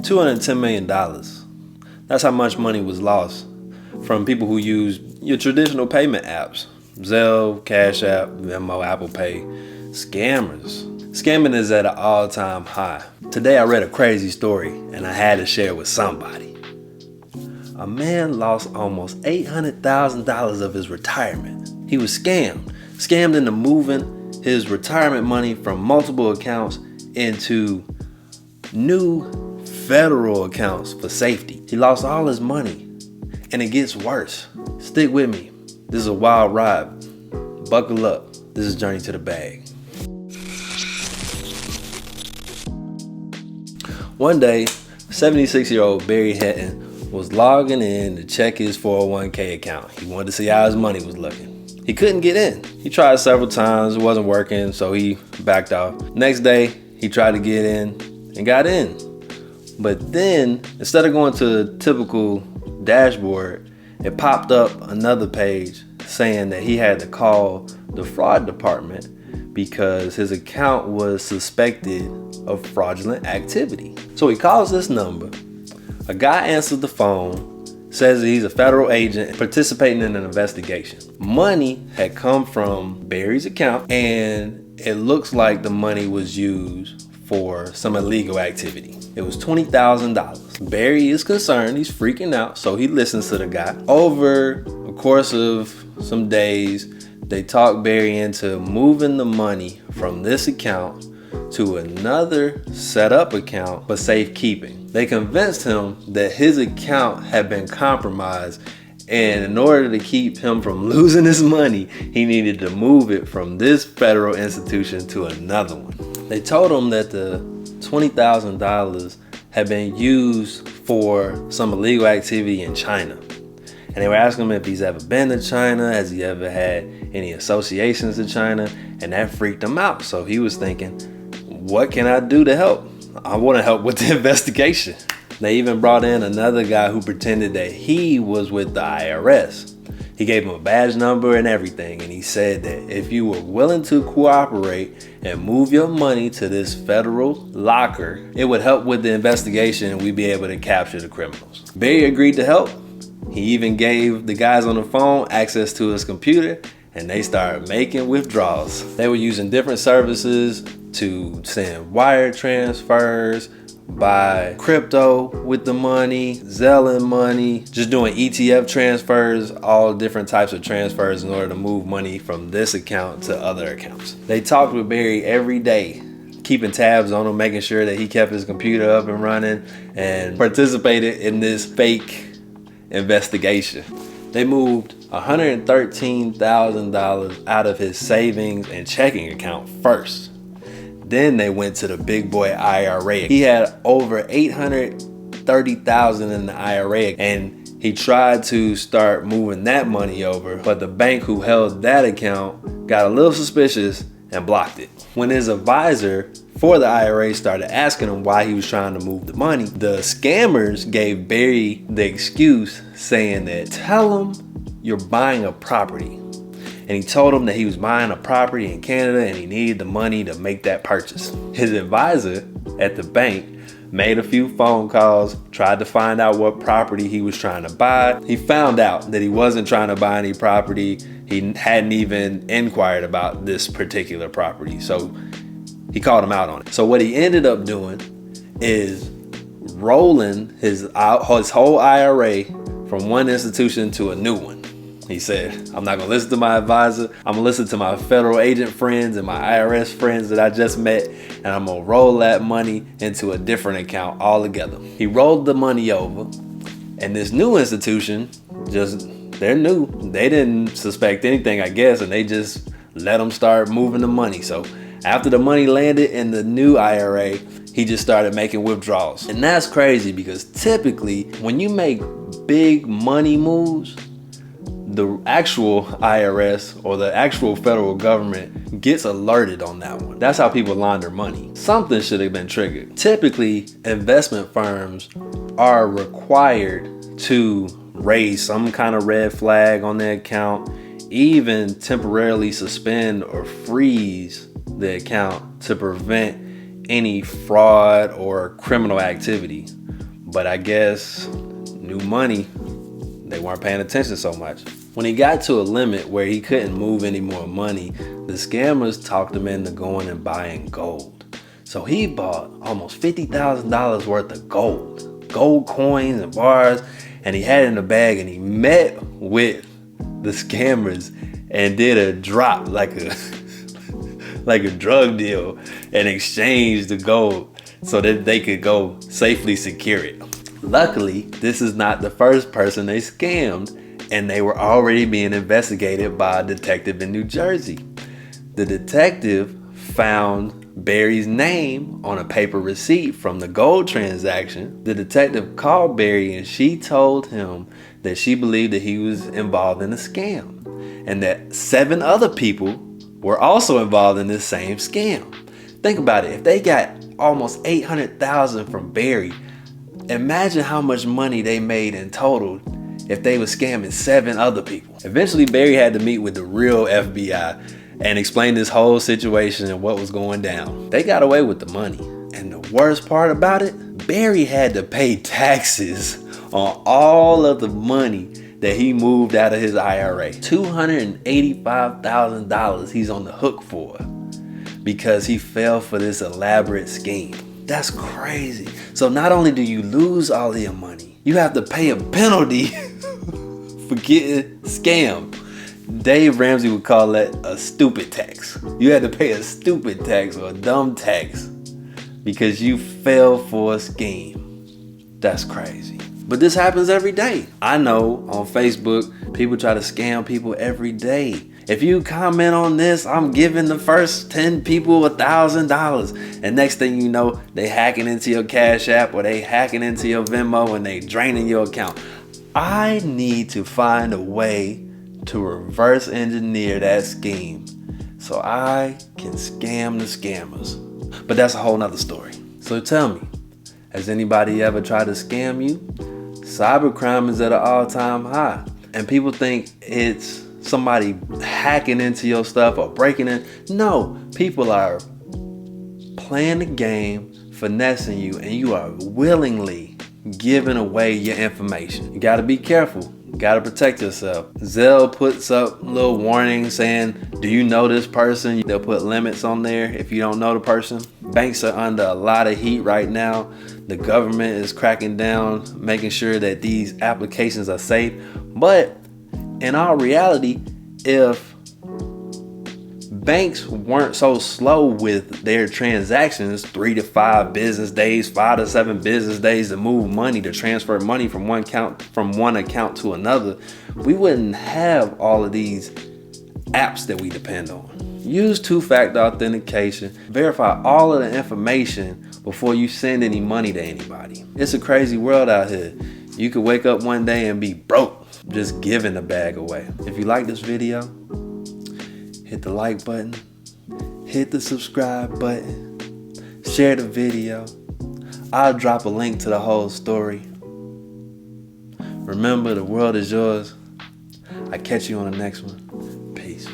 $210 million. That's how much money was lost from people who use your traditional payment apps. Zelle, Cash App, Venmo, Apple Pay. Scammers. Scamming is at an all-time high. Today I read a crazy story and I had to share it with somebody. A man lost almost $800,000 of his retirement. He was scammed into moving his retirement money from multiple accounts into new federal accounts for safety. He lost all his money, and it gets worse. Stick with me. This is a wild ride. Buckle up. This is Journey to the Bag. One day, 76-year-old Barry Hetton was logging in to check his 401k account. He wanted to see how his money was looking. He couldn't get in. He tried several times, it wasn't working, so he backed off. Next day, he tried to get in and got in. But then, instead of going to the typical dashboard, it popped up another page saying that he had to call the fraud department because his account was suspected of fraudulent activity. So he calls this number. A guy answers the phone, says that he's a federal agent participating in an investigation. Money had come from Barry's account, and it looks like the money was used for some illegal activity. It was $20,000. Barry is concerned, he's freaking out, so he listens to the guy. Over the course of some days, they talked Barry into moving the money from this account to another set up account for safekeeping. They convinced him that his account had been compromised, and in order to keep him from losing his money, he needed to move it from this federal institution to another one. They told him that the $20,000 had been used for some illegal activity in China. And they were asking him if he's ever been to China, has he ever had any associations to China, and that freaked him out. So he was thinking, what can I do to help? I want to help with the investigation. They even brought in another guy who pretended that he was with the IRS. He gave him a badge number and everything, and he said that if you were willing to cooperate and move your money to this federal locker, it would help with the investigation and we'd be able to capture the criminals. Barry agreed to help. He even gave the guys on the phone access to his computer, and they started making withdrawals. They were using different services to send wire transfers, buy crypto with the money, Zelle money, just doing ETF transfers, all different types of transfers in order to move money from this account to other accounts. They talked with Barry every day, keeping tabs on him, making sure that he kept his computer up and running, and participated in this fake investigation. They moved $113,000 out of his savings and checking account first. Then they went to the big boy IRA. He had over $830,000 in the IRA, and he tried to start moving that money over, but the bank who held that account got a little suspicious and blocked it. When his advisor for the IRA started asking him why he was trying to move the money, the scammers gave Barry the excuse saying that, tell him you're buying a property. And he told him that he was buying a property in Canada and he needed the money to make that purchase. His advisor at the bank made a few phone calls, tried to find out what property he was trying to buy. He found out that he wasn't trying to buy any property. He hadn't even inquired about this particular property. So he called him out on it. So what he ended up doing is rolling his whole IRA from one institution to a new one. He said, I'm not gonna listen to my advisor. I'm gonna listen to my federal agent friends and my IRS friends that I just met, and I'm gonna roll that money into a different account altogether. He rolled the money over, and this new institution, they're new. They didn't suspect anything, I guess, and they just let them start moving the money. So after the money landed in the new IRA, he just started making withdrawals. And that's crazy because typically when you make big money moves, the actual IRS or the actual federal government gets alerted on that one. That's how people launder money. Something should have been triggered. Typically, investment firms are required to raise some kind of red flag on their account, even temporarily suspend or freeze the account to prevent any fraud or criminal activity. But I guess new money, they weren't paying attention so much. When he got to a limit where he couldn't move any more money, the scammers talked him into going and buying gold. So he bought almost $50,000 worth of gold coins and bars, and he had it in a bag, and he met with the scammers and did a drop like a drug deal and exchanged the gold so that they could go safely secure it. Luckily, this is not the first person they scammed, and they were already being investigated by a detective in New Jersey. The detective found Barry's name on a paper receipt from the gold transaction. The detective called Barry and she told him that she believed that he was involved in a scam and that 7 other people were also involved in this same scam. Think about it. If they got almost $800,000 from Barry, imagine how much money they made in total if they were scamming 7 other people. Eventually, Barry had to meet with the real FBI and explain this whole situation and what was going down. They got away with the money. And the worst part about it, Barry had to pay taxes on all of the money that he moved out of his IRA. $285,000 he's on the hook for because he fell for this elaborate scheme. That's crazy. So not only do you lose all of your money, you have to pay a penalty for getting scammed. Dave Ramsey would call that a stupid tax. You had to pay a stupid tax or a dumb tax because you fell for a scheme. That's crazy. But this happens every day. I know on Facebook, people try to scam people every day. If you comment on this, I'm giving the first 10 people $1,000. And next thing you know, they hacking into your Cash App or they hacking into your Venmo and they draining your account. I need to find a way to reverse engineer that scheme so I can scam the scammers. But that's a whole nother story. So tell me, has anybody ever tried to scam you? Cybercrime is at an all-time high, and people think it's somebody hacking into your stuff or breaking it. No, people are playing the game, finessing you, and you are willingly giving away your information. You gotta be careful. You gotta protect yourself. Zelle puts up little warnings saying, do you know this person? They'll put limits on there if you don't know the person. Banks are under a lot of heat right now. The government is cracking down, making sure that these applications are safe. But in all reality, if banks weren't so slow with their transactions, 3 to 5 business days, 5 to 7 business days to move money, to transfer money from one account to another, we wouldn't have all of these apps that we depend on. Use 2-factor authentication. Verify all of the information before you send any money to anybody. It's a crazy world out here. You could wake up one day and be broke just giving the bag away. If you like this video, hit the like button, hit the subscribe button, share the video. I'll drop a link to the whole story. Remember, the world is yours. I'll catch you on the next one. Peace.